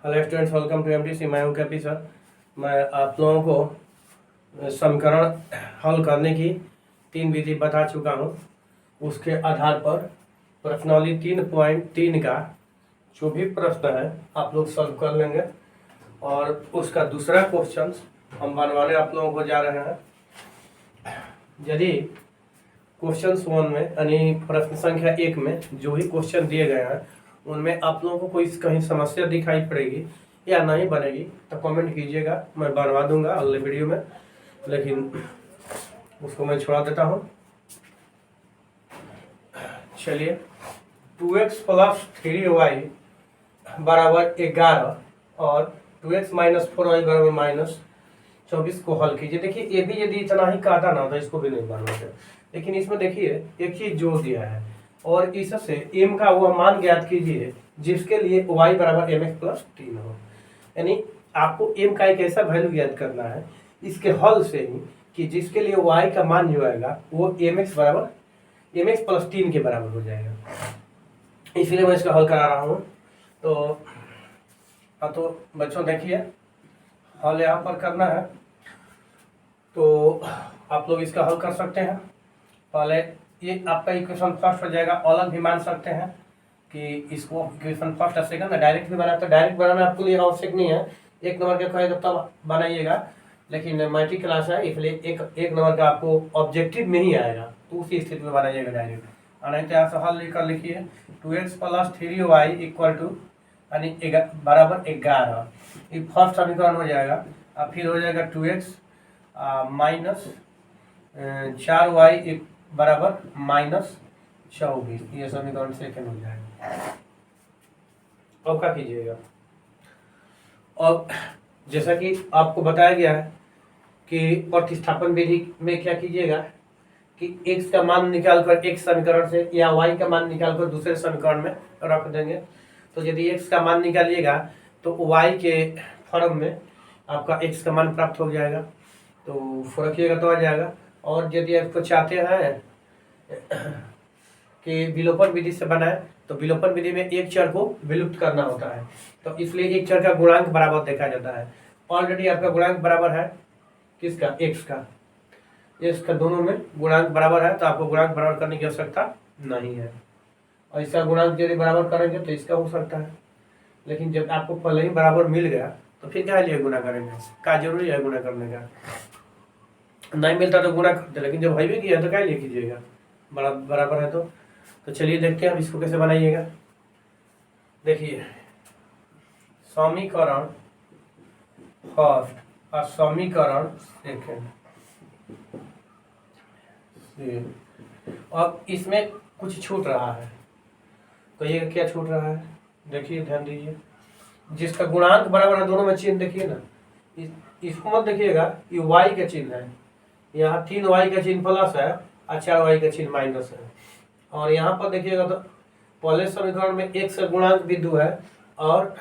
Hello students, welcome to MTC. मैं हूं कैपी sir. मैं आप लोगों को समीकरण हल करने की 3 विधि बता चुका हूं। उसके आधार पर प्रश्नावली 3.3 का जो भी प्रश्न है आप लोग सॉल्व कर लेंगे और उसका दूसरा क्वेश्चन हम बनवाने आप लोगों को जा रहे हैं। यदि क्वेश्चन 1 में यानी प्रश्न संख्या 1 में जो भी क्वेश्चन दिए गए हैं उनमें आप लोगों को कोई कहीं समस्या दिखाई पड़ेगी या नहीं बनेगी तो कमेंट कीजिएगा, मैं बनवा दूंगा अगले वीडियो में, लेकिन उसको मैं छोड़ा देता हूँ। चलिए, 2x + 3y बराबर 11 और 2x - 4y बराबर -24 को हल कीजिए। देखिए, ये भी यदि इतना ही काटा ना तो इसको भी नहीं बनवाते, लेकिन इसमें देखिए एक चीज जोड़ दिया है और इससे m का वो मान ज्ञात कीजिए जिसके लिए y बराबर mx + 3 हो। यानी आपको m का एक ऐसा वैल्यू ज्ञात करना है इसके हल से ही कि जिसके लिए y का मान जो आएगा वो mx + 3 के बराबर हो जाएगा। इसलिए मैं इसका हल करा रहा हूँ। तो बच्चों देखिए, हल यहाँ पर करना है तो आप लोग इसका हल कर सकते हैं। पहले ये आपका इक्वेशन फर्स्ट हो जाएगा, अलग भी मान सकते हैं कि इसको इक्वेशन फर्स्ट और सेकंड डायरेक्ट भी बना, तो डायरेक्ट बनाना आपके लिए आवश्यक नहीं है। 1 नंबर का कहेगा तब बनाइएगा, लेकिन मैट्रिक क्लास है इसलिए एक नंबर का आपको ऑब्जेक्टिव में ही आएगा, तो उसी स्थिति में बनाइएगा डायरेक्ट। और नहीं तो यहाँ से हल लेकर लिखिए 2x + 3y यानी बराबर 11। ये फर्स्ट समीकरण हो जाएगा। और फिर हो जाएगा 2x - 4y बराबर -24। ये समीकरण सेकंड हो जाएगा। अब क्या कीजिएगा, और जैसा कि आपको बताया गया है कि प्रतिस्थापन विधि में क्या कीजिएगा कि x का मान निकालकर एक समीकरण से या y का मान निकालकर दूसरे समीकरण में रख देंगे। तो यदि x का मान निकालिएगा तो y के फॉर्म में आपका x का मान प्राप्त हो जाएगा, तो रखिएगा तो आ जाएगा। और यदि आपको चाहते हैं कि विलोपन विधि से बनाए तो विलोपन विधि में एक चर को विलुप्त करना होता है, तो इसलिए एक चर का गुणांक बराबर देखा जाता है। ऑलरेडी आपका गुणांक बराबर है किसका, x का। इसका दोनों में गुणांक बराबर है तो आपको गुणांक बराबर करने की आवश्यकता नहीं है। और इसका गुणांक यदि बराबर करेंगे तो इसका हो सकता है, लेकिन जब आपको पहले ही बराबर मिल गया तो फिर क्या लिए गुणा करेंगे, क्या जरूरी है गुणा करने का। नहीं मिलता तो गुणा करते, लेकिन जब है भी किया तो क्या लिए कीजिएगा, बराबर है तो चलिए देखते हैं अब इसको कैसे बनाइएगा। देखिए, समीकरण फर्स्ट और समीकरण सेकंड, अब इसमें कुछ छूट रहा है, तो ये क्या छूट रहा है देखिए, ध्यान दीजिए। जिसका गुणांक बराबर है दोनों में चिन्ह देखिए ना, इसको मत देखिएगा, ये y का चिन्ह है, यहाँ 3y का चिन्ह प्लस है और 4y का चिन्ह माइनस है। और यहाँ पर देखिएगा तो पहले समीकरण में x का गुणांक बिंदु है और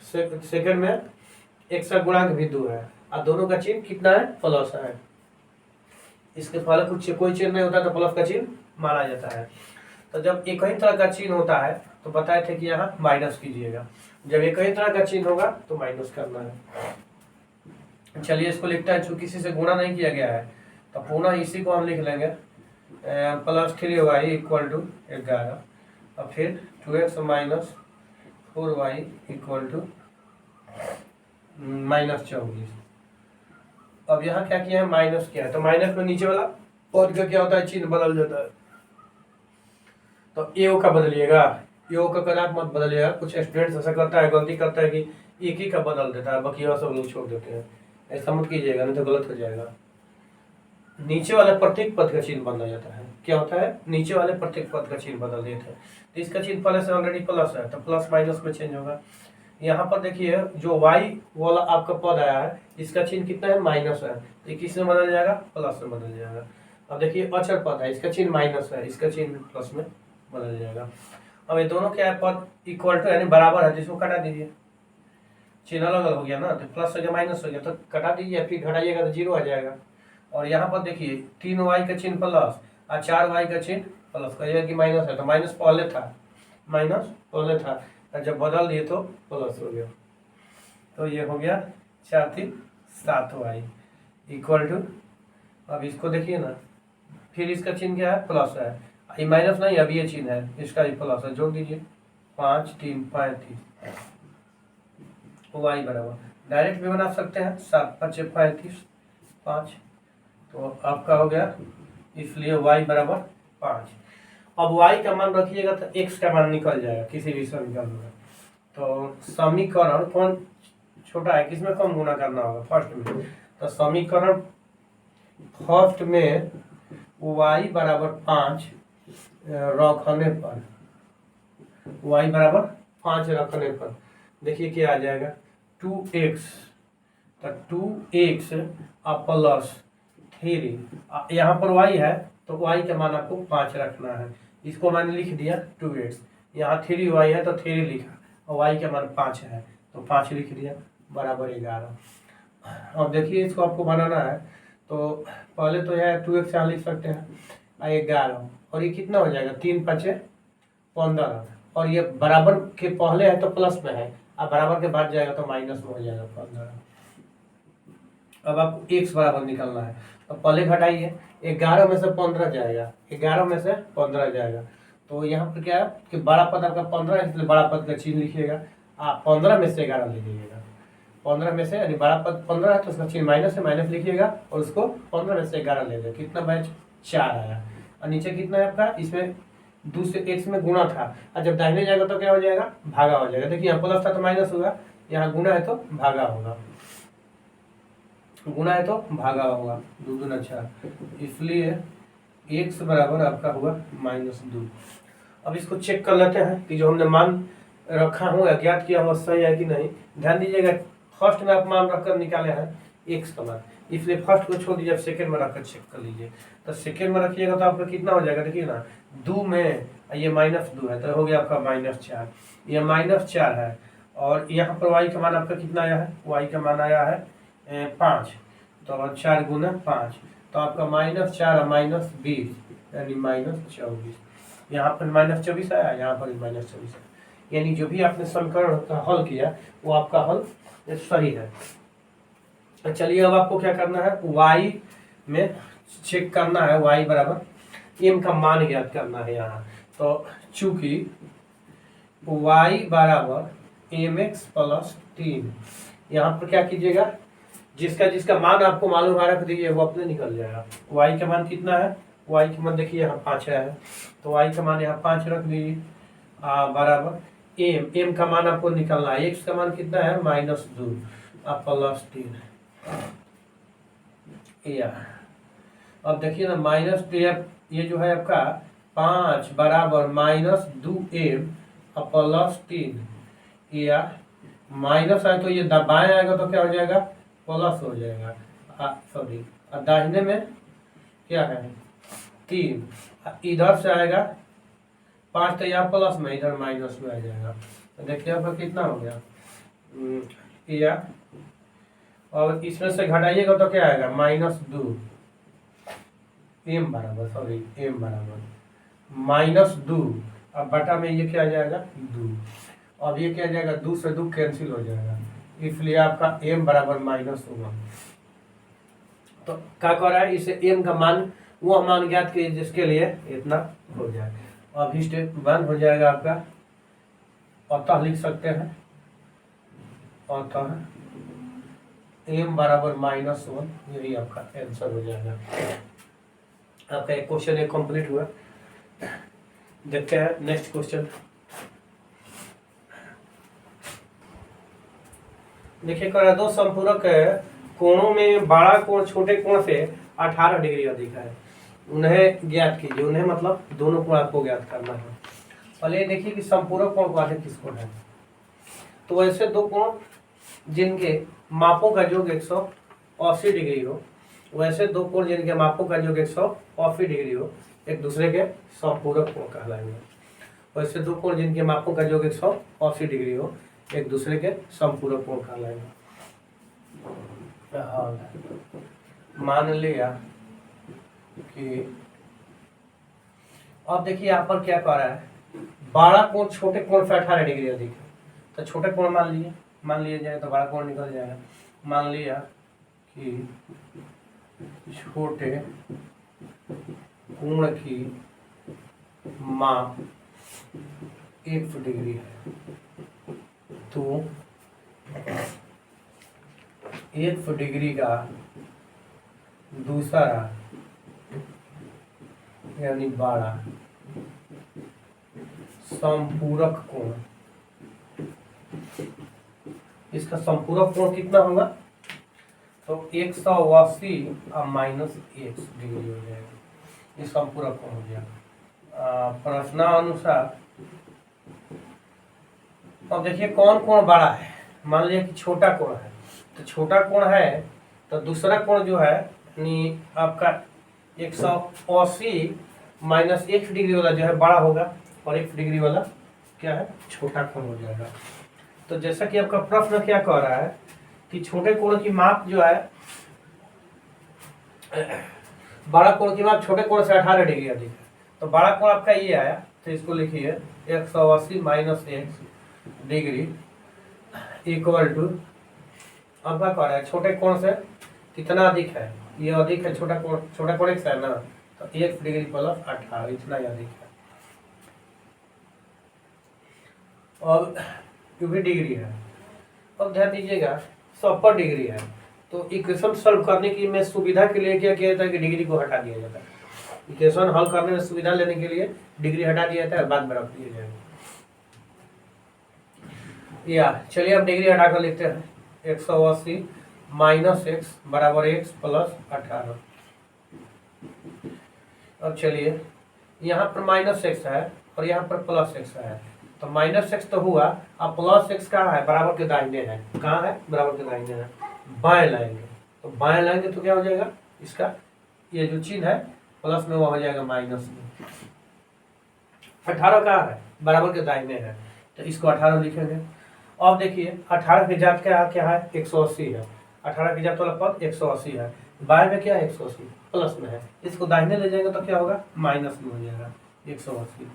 सेकंड में x का गुणांक बिंदु है और दोनों का चिन्ह कितना है, प्लस है। इसके पहले कोई चिन्ह नहीं होता तो प्लस का चिन्ह माना जाता है। तो जब एक ही तरह का चिन्ह होता है तो बताए थे कि यहाँ माइनस कीजिएगा, जब एक ही तरह का चिन्ह होगा तो माइनस करना है। चलिए इसको लिखता है, चूंकि किसी से गुणा नहीं किया गया है तो पुनः इसी को हम लिख लेंगे +3y = 11 और फिर 2x - 4y = -24। अब यहाँ क्या किया है, माइनस किया है, तो माइनस में नीचे वाला पद का क्या होता है, चिन्ह बदल जाता है। तो ए का बदलिएगा, ए का कदाप मत बदलिएगा। कुछ स्टूडेंट्स ऐसा करता है, गलती करता है कि एक ही का बदल देता है, बाकी सब लोग छोड़ देते हैं। ऐसा मत कीजिएगा, नहीं तो गलत हो जाएगा। नीचे वाले प्रत्येक पद का चिन्ह बदला जाता है। क्या होता है, नीचे वाले प्रत्येक पद का चिन्ह बदल देते हैं। तो इसका चिन्ह पहले से ऑलरेडी प्लस है तो प्लस माइनस में चेंज होगा। यहाँ पर देखिए जो y वाला आपका पद आया है इसका चिन्ह कितना है, माइनस है, ये किस में बदल जाएगा, प्लस में बदल जाएगा। अब देखिए अचर पद है, इसका चिन्ह माइनस है, इसका चिन्ह प्लस में बदल जाएगा। अब ये दोनों क्या पद इक्वल टू यानी बराबर है, जिसको कटा दीजिए, चिन्ह अलग अलग हो गया ना, तो प्लस हो गया माइनस हो गया, तो कटा दीजिए, फिर घटाइएगा तो 0 आ जाएगा। और यहाँ पर देखिए 3y का चिन्ह प्लस और 4y का चिन्ह प्लस, कहिएगा कि माइनस है तो माइनस पहले था, और जब बदल दिए तो प्लस हो गया। तो ये हो गया 4 3 7 वाई इक्वल टू, अब इसको देखिए ना, फिर इसका चिन्ह क्या है, प्लस है, ये माइनस नहीं, अब ये चिन्ह है, इसका भी प्लस है, जोड़ दीजिए 5 3 35 वाई बराबर, डायरेक्ट भी बना सकते हैं 7 5 35 5, तो आपका हो गया, इसलिए y बराबर 5। अब y का मान रखिएगा तो x का मान निकल जाएगा किसी भी समीकरण में। तो समीकरण कौन छोटा है, किसमें कम गुना करना होगा, फर्स्ट में। तो समीकरण फर्स्ट में y बराबर 5 रखने पर, y बराबर 5 रखने पर देखिए क्या आ जाएगा, 2x, तो 2x प्लस 3, यहाँ पर y है तो y का मान आपको 5 रखना है, इसको मैंने लिख दिया 2x, यहाँ 3y है तो 3 लिखा, और y का मान 5 है तो 5 लिख दिया, बराबर 11। अब देखिए इसको आपको बनाना है, तो पहले तो यह 2x यहाँ लिख सकते हैं, 11, और ये कितना हो जाएगा, 3 5 15, और ये बराबर के पहले है तो प्लस में है, अब बराबर के बाद जाएगा तो माइनस में हो जाएगा 15। अब आपको x बराबर निकलना है, तो पहले घटाइए, 11 में से 15 जाएगा, 11 में से 15 जाएगा, तो यहाँ पर क्या है कि बड़ा पद आपका 15 है, इसलिए बड़ा पद का चिन्ह लिखिएगा, 15 में से 11 लिखिएगा, 15 में से, यानी बड़ा पद 15 है तो उसका चिन्ह माइनस है, माइनस लिखिएगा, और उसको 15 में से 11 ले जाए, कितना बैच 4 आया, और नीचे कितना है आपका, इसमें 2 से x में गुणा था, और जब दाहिने जाएगा तो क्या हो जाएगा, भागा हो जाएगा। देखिए यहाँ प्लस था तो माइनस होगा, यहाँ गुणा है तो भागा होगा, गुणा है तो भागा होगा, 2 दूना 4, इसलिए x बराबर आपका हुआ -2। अब इसको चेक कर लेते हैं कि जो हमने मान रखा हो या ज्ञात किया हुआ सही है कि नहीं। ध्यान दीजिएगा, फर्स्ट में आप मान रखकर निकाले हैं x का मान, इसलिए फर्स्ट को छोड़ दीजिए, सेकंड में रखकर चेक कर लीजिए। तो सेकंड में रखिएगा तो आपका कितना हो जाएगा, देखिए ना, 2 में ये -2 है तो हो गया आपका -4, ये -4 है, और यहाँ पर y का मान आपका कितना आया है, y का मान आया है 5, तो 4 गुना 5, तो आपका -4 और -20 यानी -24, यहाँ पर -24 आया, यहाँ पर -24 है, यानी जो भी आपने समीकरण का हल किया वो आपका हल सही है। तो चलिए अब आपको क्या करना है, y में चेक करना है, y बराबर m का मान ज्ञात करना है यहाँ। तो चूंकि y बराबर mx + 3, यहाँ पर क्या कीजिएगा, जिसका जिसका मान आपको मालूम है रख दीजिए, वो अपने निकल जाएगा। y का मान कितना है, y का मान देखिए यहाँ 5 है, तो y का मान यहाँ 5 रख दीजिए, बराबर m का मान आपको निकलना है, x का मान कितना है -2 + 3, अब देखिए ना -2, ये जो है आपका 5 बराबर -2m + 3, या माइनस है तो ये दबाएं आएगा तो क्या हो जाएगा, प्लस हो जाएगा, सॉरी, दाहिने में क्या है 3, इधर से आएगा 5, तो यहाँ प्लस में, इधर माइनस में आ जाएगा, तो देखिए आपका कितना हो गया, या और इसमें से घटाइएगा तो क्या आएगा -2, m बराबर, सॉरी m बराबर -2, अब बटा में ये क्या आ जाएगा 2, अब ये क्या आ जाएगा, 2 से 2 कैंसिल हो जाएगा, इसलिए आपका m बराबर माइनस होगा। तो क्या कर रहा है, इसे m का मान, वह मान ज्ञात कीजिए जिसके लिए इतना हो जाए। अभी स्टेप 1 हो जाएगा आपका, अतः लिख सकते हैं, अतः m बराबर -1, यही आपका आंसर हो जाएगा। आपका एक क्वेश्चन एक कंप्लीट हुआ। देखते हैं नेक्स्ट क्वेश्चन। देखिए करा, दो संपूरक कोणों में बड़ा कोण छोटे कोण से 18 डिग्री अधिक है, उन्हें ज्ञात कीजिए। उन्हें मतलब दोनों कोण आपको ज्ञात करना है। पहले देखिए कि संपूरक कोण वाले किस कोण है। तो ऐसे दो कोण जिनके मापों का योग 180 डिग्री हो, वैसे दो कोण जिनके मापों का योग 180 डिग्री हो, एक दूसरे के संपूरक कोण कहलाएंगे। वैसे दो कोण जिनके मापों का योग 180 डिग्री हो, एक दूसरे के संपूरक कोण कहलाएंगे। मान लिया कि अब देखिए यहाँ पर क्या कह रहा है बड़ा कोण छोटे कोण से 18 डिग्री अधिक है, तो छोटे कोण मान लिया जाए तो बड़ा कोण निकल जाएगा। मान लिया कि छोटे कोण की माप 1 डिग्री है, तो 1 डिग्री का दूसरा यानी 12 संपूरक कोण, इसका संपूरक कोण कितना होगा, तो 180 और -1 डिग्री हो जाएगा, ये संपूरक कोण हो गया प्रश्नानुसार। अब देखिए कौन कोण बड़ा है, मान लिया कि छोटा कोण है, तो छोटा कोण है तो दूसरा कोण जो है यानी आपका 180 - 1 डिग्री वाला जो है बड़ा होगा और 1 डिग्री वाला क्या है छोटा कोण हो जाएगा। तो जैसा कि आपका प्रश्न क्या कह रहा है कि छोटे कोण की माप जो है, बड़ा कोण की माप छोटे कोण से 18 डिग्री अधिक है, तो बड़ा कोण आपका ये आया, तो इसको लिखिए 180 - 1 डिग्री इक्वल टू, अब क्या कह रहा है छोटे कोण से कितना अधिक है, ये अधिक है, छोटा कोण x है ना, तो 1 डिग्री प्लस 18 इतना ही अधिक है। और जो भी डिग्री है, अब ध्यान दीजिएगा 100 पर डिग्री है, तो इक्वेशन सॉल्व करने की मैं सुविधा के लिए क्या किया जाता है कि डिग्री को हटा दिया जाता है। इक्वेशन हल करने में सुविधा लेने के लिए डिग्री हटा दिया जाता है, बाद में रख दिया जाएगा। या चलिए अब डिग्री हटा कर लिखते हैं 180 - x बराबर x प्लस 18। अब चलिए यहाँ पर -x है और यहाँ पर +x है, तो -x तो हुआ, अब +x कहाँ है, बराबर के दाहिने है, कहाँ है बराबर के दाहिने है, बाएं लाएंगे, तो बाएं लाएंगे तो क्या हो जाएगा, इसका ये जो चिन्ह है प्लस में वो हो जाएगा माइनस में। 18 कहाँ है, बराबर के दाहिने है, तो इसको 18 लिखेंगे। अब देखिए 18 की जात क्या है 180 है, 18 की जात वाला पद 180 है, बाएं में क्या है 180 प्लस में है, इसको दाहिने ले जाएंगे तो क्या होगा माइनस में हो जाएगा 180।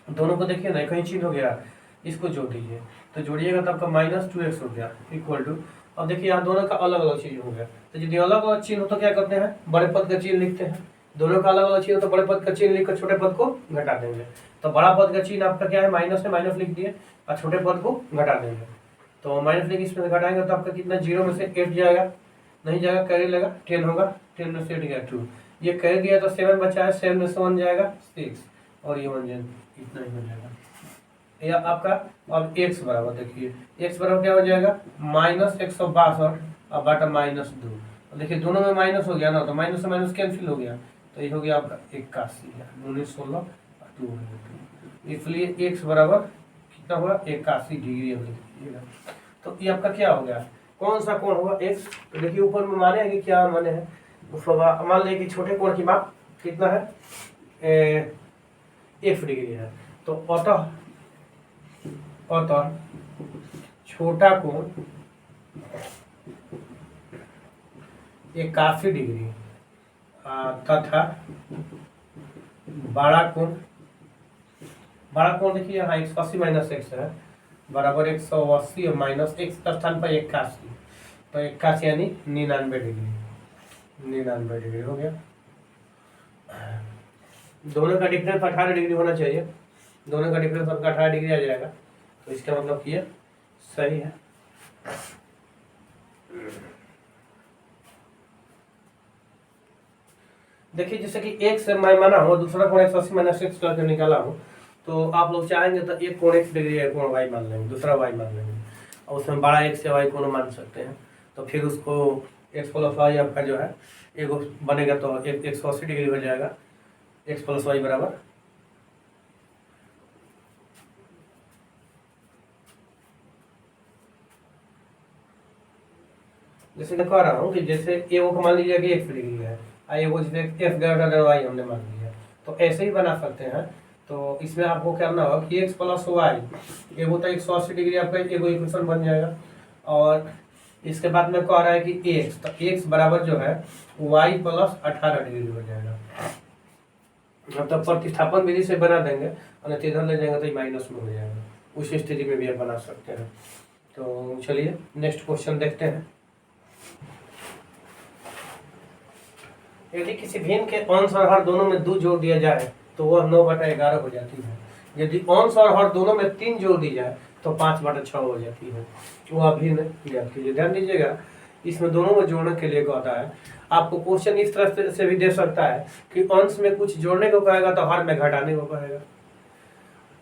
दोनों को देखिए ना कहीं चिन्ह हो गया, इसको जोड़ दीजिए, तो जोड़िएगा तो आपका -2x हो गया इक्वल टू। अब देखिए यहाँ दोनों का अलग अलग चिन्ह हो गया, तो यदि अलग अलग चिन्ह हो तो क्या करते हैं बड़े पद का चिन्ह लिखते हैं, दोनों का अलग अलग चिन्ह हो तो बड़े पद का चिन्ह लिखकर छोटे पद को घटा देंगे। तो बड़ा पद का चिन्ह आपका क्या है माइनस है, माइनस लिख दिए और छोटे पद को घटा देंगे, तो माइनस लिख इसमें घटाएंगे तो आपका कितना 0 में से 8 जाएगा, नहीं जाएगा कैरी लेगा 10 होगा, 10 में से 8 गया 2, ये कैरी दिया तो 7 बचा है, 7 में से 1 जाएगा 6 और ये 1 इतना ही हो जाएगा। या आपका अब x बराबर देखिए x बराबर क्या हो जाएगा -162 और बटा -2, देखिए दोनों में माइनस हो गया ना, तो माइनस से माइनस कैंसिल हो गया, तो ये हो गया आपका 81 है 19 16 2, इसलिए x बराबर कितना होगा 81 डिग्री लिखिएगा। तो ये आपका क्या हो गया, कौन सा कोण होगा x, तो देखिए ऊपर में माने हैं कि क्या माने हैं, उसको मान लें कि छोटे कोण की माप कितना है 1 डिग्री है, तो अतः छोटा कोण 81 डिग्री तथा बड़ा कोण देखिए यहाँ 180 - x है बराबर 180 और -x का स्थान पर 81, तो 81 यानी 99 डिग्री हो गया। दोनों का डिफरेंस 18 डिग्री होना चाहिए, दोनों का डिफरेंस आपका 18 डिग्री आ जाएगा, तो इसका मतलब कि ये सही है। देखिए जैसे कि एक से मैं माना हूँ, दूसरा कोण 180 - x करके निकाला हूँ, तो आप लोग चाहेंगे तो एक कोण x डिग्री है, कोण y मान लेंगे, दूसरा y मान लेंगे, और उसमें बड़ा x या y कोण मान सकते हैं, तो फिर उसको x प्लस y आपका जो है एगो बनेगा तो 180 डिग्री हो जाएगा, x प्लस y बराबर जैसे मैं कह रहा हूँ कि जैसे एगो को मान लीजिए कि 1 डिग्री है, एगो जैसे f ग्रेटर देन y हमने मान लिया, तो ऐसे ही बना सकते हैं। तो इसमें आपको क्या करना होगा कि x प्लस वाई एगो तो 180 डिग्री आपका एगो इक्वेशन बन जाएगा, और इसके बाद में कह रहा है कि x, तो x बराबर जो है y प्लस 18 डिग्री हो जाएगा। हम तो प्रतिस्थापन विधि से बना देंगे और इधर ले जाएंगे तो ये माइनस में हो जाएगा। उस स्थिति में भी आप बना सकते हैं। तो चलिए नेक्स्ट क्वेश्चन देखते हैं। यदि किसी भिन्न के अंश और हर दोनों में 2 जोड़ दिया जाए तो वह 9/11 हो जाती है। यदि अंश और हर दोनों में 3 जोड़ दी जाए तो 5/6 हो जाती है। वह भिन्न ज्ञात कीजिए। ध्यान दीजिएगा, इसमें दोनों को जोड़ने के लिए कहता है। आपको क्वेश्चन इस तरह से भी दे सकता है कि अंश में कुछ जोड़ने को कहेगा तो हर में घटाने को कहेगा,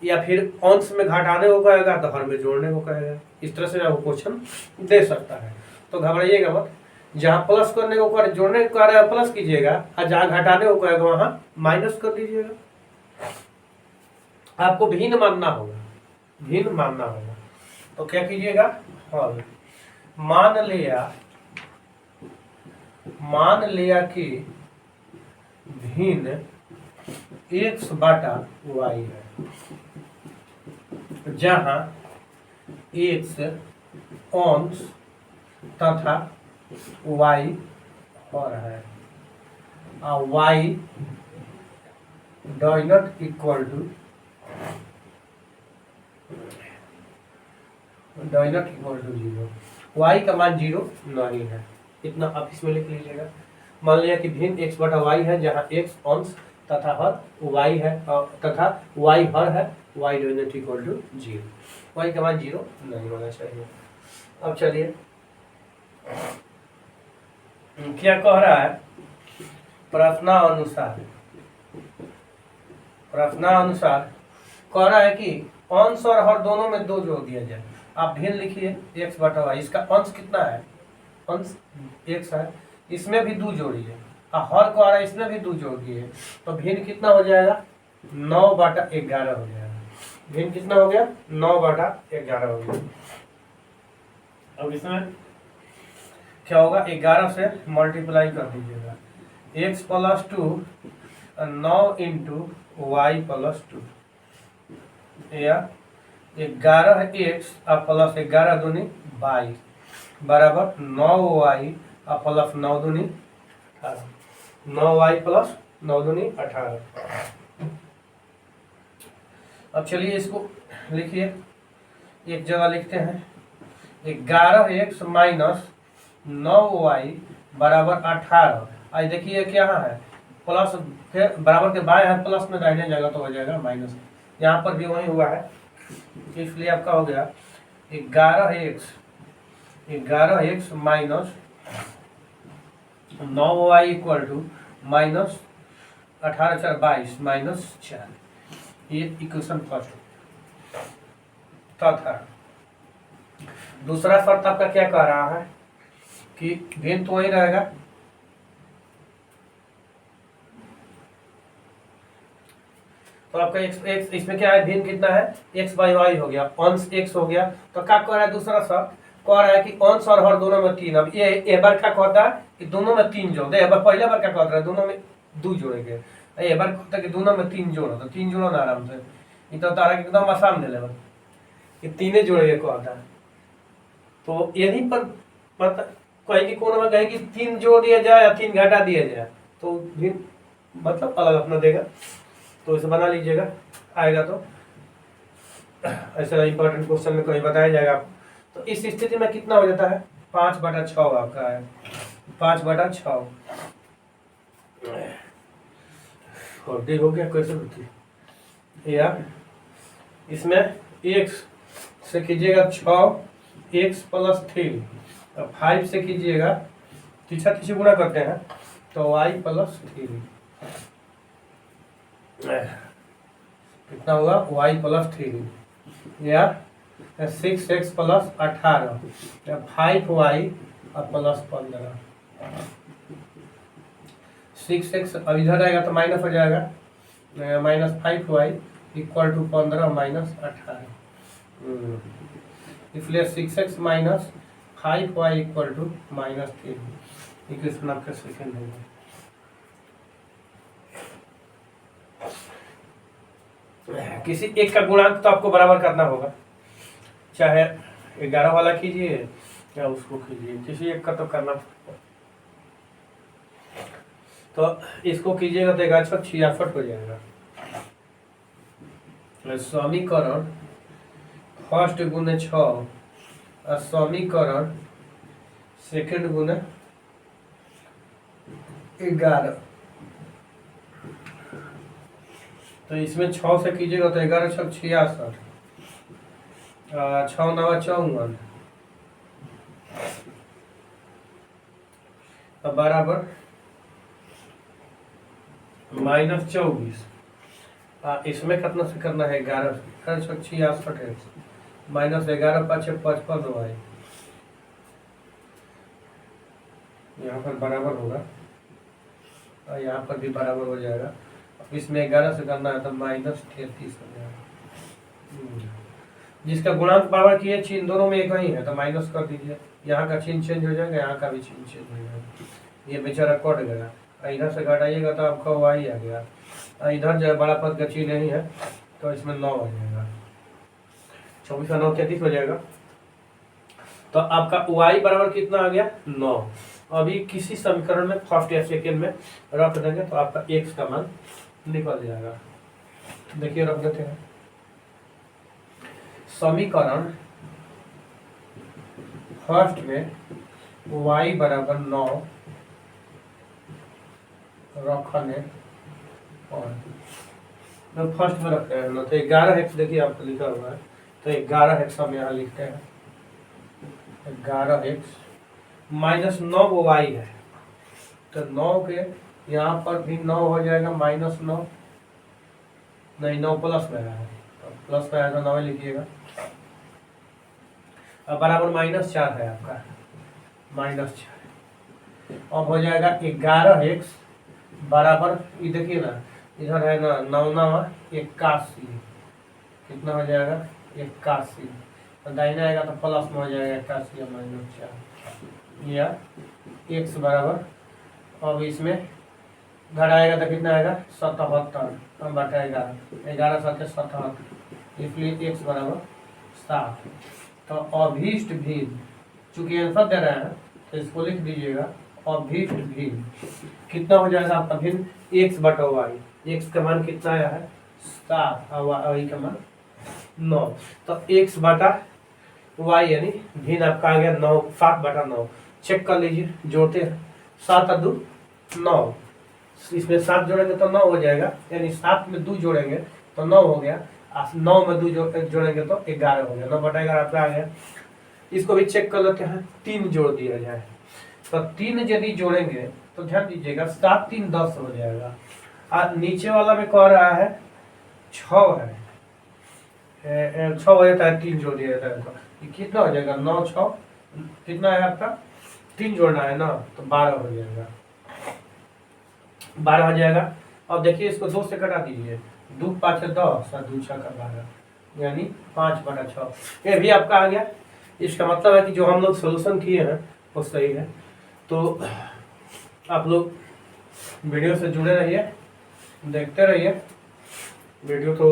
या फिर अंश में घटाने को कहेगा तो हर में जोड़ने को कहेगा। इस तरह से आपको क्वेश्चन दे सकता है। तो घबराइएगा मत, जहाँ प्लस करने को कह जोड़ने को कह रहा है प्लस कीजिएगा, और जहाँ घटाने को कहेगा वहां माइनस कर दीजिएगा। आपको भिन्न मानना होगा, भिन्न मानना होगा। तो क्या कीजिएगा, हल मान लिया कि भिन्न x/y है, जहां x अंश तथा y हर है और y does not equal to zero. y का मान 0 नहीं है। इतना आप इसमें लिख लीजिएगा। मान लिया कि भिन्न x/y है, जहाँ x अंश तथा हर y है तथा y हर है, y does not equal to 0। y का मान 0 नहीं होना चाहिए। अब चलिए क्या कह रहा है, प्रश्नानुसार कह रहा है कि अंश और हर दोनों में 2 जोड़ दिया जाए। आप भिन्न लिखिए x/y, इसका अंश कितना है, अंश x है, इसमें भी 2 जोड़िए, और हर को आ रहा है इसमें भी 2 जोड़ दिए, तो भिन्न कितना हो जाएगा, 9/11 हो जाएगा। भिन्न कितना हो गया, 9/11 हो गया। अब इसमें क्या होगा, 11 से मल्टीप्लाई कर दीजिएगा, x+2 9 इंटू वाई प्लस 2, या 11x प्लस 11 दूनी 22 बराबर 9y प्लस 9 दूनी 18, 9y प्लस 9 दूनी 18। अब चलिए इसको लिखिए, एक जगह लिखते हैं, 11x माइनस 9y बराबर 18। आज देखिए क्या है, प्लस के बराबर के बाएं हाथ प्लस में दाहिने जगह तो हो जाएगा माइनस। यहाँ पर भी वही हुआ है, इसलिए आपका हो गया 11x minus 9y equal to minus 18×4 = 22 minus 4। ये इक्वेशन फर्स्ट। तथा दूसरा शर्त आपका क्या कह रहा है कि भिन्न तो वही रहेगा, तो आपका x इसमें क्या है, भिन्न कितना है, x/y हो गया, अंश x हो गया। तो क्या कह रहा है, दूसरा शर्त कह रहा है कि अंश और हर दोनों में 3। अब ये एक बार क्या कहता है कि दोनों में 3 जोड़ दे। पहले बार क्या कहता है, दोनों में 2 जोड़ेंगे। एक बार कहता है कि दोनों में 3 जोड़ो, तो 3 जोड़ो ना आराम से। ये तो तारा एकदम आसान दे कि 3 जोड़ेंगे कहता है। तो यहीं पर कहेगी कौन में कहेगी 3 जोड़ दिया जाए या 3 घटा दिया जाए, तो भिन्न मतलब अलग अपना देगा। तो इसे बना लीजिएगा, आएगा तो ऐसा इंपॉर्टेंट क्वेश्चन में कहीं बताया जाएगा। तो इस स्थिति में कितना हो जाता है, 5/6 आपका है, 5/6। और डी हो गया, कैसे होती है, या इसमें x से कीजिएगा 6x + 3, 5 से कीजिएगा, तीसरा गुणा करते हैं तो y + 3 कितना होगा, y + 3, या 6x + 18 या 5y + 15। 6x अब इधर आएगा तो माइनस हो जाएगा, -5y = 15 माइनस 18। इसलिए 6x माइनस 5y = -3। इक्वेशन आपका सेकेंड होगा। किसी एक का गुणांक तो आपको बराबर करना होगा, चाहे 11 वाला कीजिए या उसको कीजिए, किसी एक का तो करना। तो इसको कीजिएगा तो 1166 हो जाएगा। समीकरण फर्स्ट गुने 6 और समीकरण सेकंड गुने 11। तो इसमें 6 से कीजिएगा तो 11 छक 66, 6 9 54 बराबर -24। इसमें कितना से करना है 11 छक 66 है -11 5 55 हुआ है। यहाँ पर बराबर होगा और यहाँ पर भी बराबर हो जाएगा। अब इसमें 11 से करना है तो -33 हो जाएगा। जिसका गुणांक पावर की है चिन्ह दोनों में एक ही है तो माइनस कर दीजिए। यहाँ का चिन्ह चेंज हो जाएगा, यहाँ का भी चिन्ह चेंज हो जाएगा। ये बेचारा कट गया, इधर से घटाइएगा तो आपका वाई आ गया। इधर जो है बड़ा पद का चिन्ह नहीं है तो इसमें 9 हो जाएगा। 24 और 9 33 हो जाएगा। तो आपका y बराबर कितना आ गया 9। अभी किसी समीकरण में फर्स्ट या सेकेंड में रख देंगे तो आपका x का मान निकल जाएगा। देखिए रख देते हैं। समीकरण फर्स्ट में y बराबर 9 रखने और फर्स्ट में रखते हैं ना तो 11x देखिए आपको लिखा हुआ है तो 11x हम यहाँ लिखते हैं। 11x -9 वो y है तो 9 के यहाँ पर भी 9 हो जाएगा -9 नहीं 9 प्लस में आया है तो प्लस में आया तो 9 लिखिएगा। अब बराबर -4 है आपका -4। अब हो जाएगा 11x बराबर ये देखिए ना इधर है ना 9 9 81 कितना हो जाएगा 81 तो दाहिना आएगा तो प्लस में हो जाएगा 81 -4 या x बराबर। अब इसमें घर आएगा तो कितना आएगा 77 बटा 11 7 77 इसलिए x बराबर 7। तो अभीष्ट भिन्न चूंकि आंसर दे रहे हैं तो इसको लिख दीजिएगा अभीष्ट भिन्न कितना हो जाएगा आपका भिन्न x बटा y। x का मान कितना आया है 7 और y का मान 9 तो x बटा y यानी भिन्न आपका आ गया 9 7 बटा 9। चेक कर लीजिए जोड़ते हैं 7 और 2 9 इसमें 7 जोड़ेंगे तो 9 हो जाएगा यानी 7 में 2 जोड़ेंगे तो 9 हो गया 9 में 2 जोड़ेंगे तो 11 हो गया 9 बटा 11 आपका आ गया। इसको भी चेक कर लेते हैं 3 जोड़ दिया जाए तो 3 यदि जोड़ेंगे तो ध्यान दीजिएगा 7 3 10 हो जाएगा। और नीचे वाला में कह रहा है 6 है 6 हो जाता है 3 जोड़ दिया जाता है तो ये कितना हो जाएगा 9 6 कितना है आपका 3 जोड़ना है ना तो 12 हो जाएगा 12 हो जाएगा। अब देखिए इसको 2 से कटा दीजिए 2 5 10 और 2 6 का 12 यानी 5 बटा 6 ये भी आपका आ गया। इसका मतलब है कि जो हम लोग सोल्यूशन किए हैं वो सही है। तो आप लोग वीडियो से जुड़े रहिए देखते रहिए वीडियो को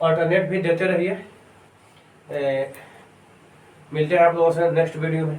ऑल्टरनेट भी देते रहिए। मिलते हैं आप लोगों से नेक्स्ट वीडियो में।